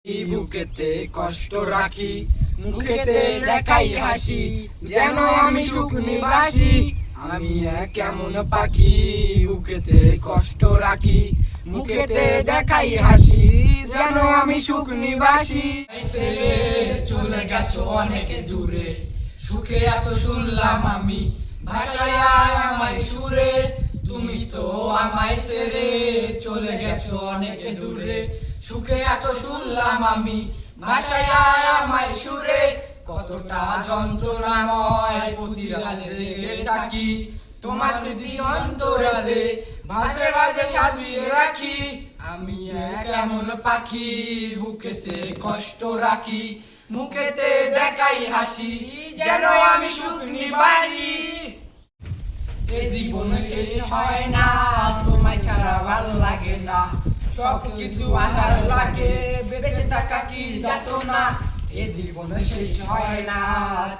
বুকেতে কষ্ট রাখি, মুখেতে দেখাই হাসি, যেন আমি সুখ নিবাসী। আমি এক কেমন পাখি, বুকেতে কষ্ট রাখি, মুখেতে দেখাই হাসি, যেন আমি সুখ নিবাসী। ছেড়ে চলে গেছো অনেক দূরে, সুখে আছো শুনলাম আমি, ভাষায় আমায় সুরে। তুমি তো আমায় ছেড়ে চলে গেছো অনেক দূরে, সুখে আছো শুনলাম আমি, ভাষায় আমায় সুরে। কতটা যন্ত্রণাময় প্রতি রাতে জেগে থাকি, তোমার স্মৃতি অন্তরালে ভাসে ভাসে সাজিয়ে রাখি। আমি এক এমন পাখি, বুকেতে কষ্ট রাখি, মুখেতে দেখাই হাসি, যেন আমি সুখ নিবাসী। এ জীবন শেষ হয় না, তোমায় ছাড়া ভালো লাগে না, সব কিছু আধার লাগে, বেঁচে থাকা কি যাত না। এ জীবন শেষ হয় না,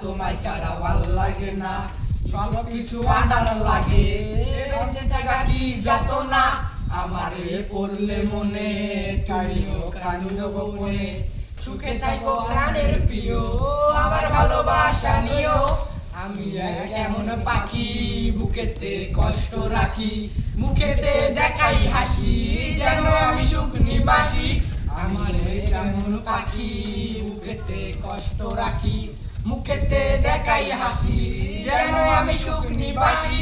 তোমায় ছাড়া ভালো লাগে না, সব কিছু আধার লাগে, বেঁচে থাকা কি যাত না। আমারে পড়লে মনে তুমিও কান্দো গোপনে, সুখে থাকো প্রাণের প্রিয়, আমার ভালোবাসা নিও। আমি এক এমন পাখি, বুকেতে কষ্ট রাখি, মুখেতে দেখাই হাসি, যেন আমি সুখ নিবাসী। আমার এক এমন পাখি, বুকেতে কষ্ট রাখি, মুখেতে দেখাই হাসি, যেন আমি সুখ নিবাসী।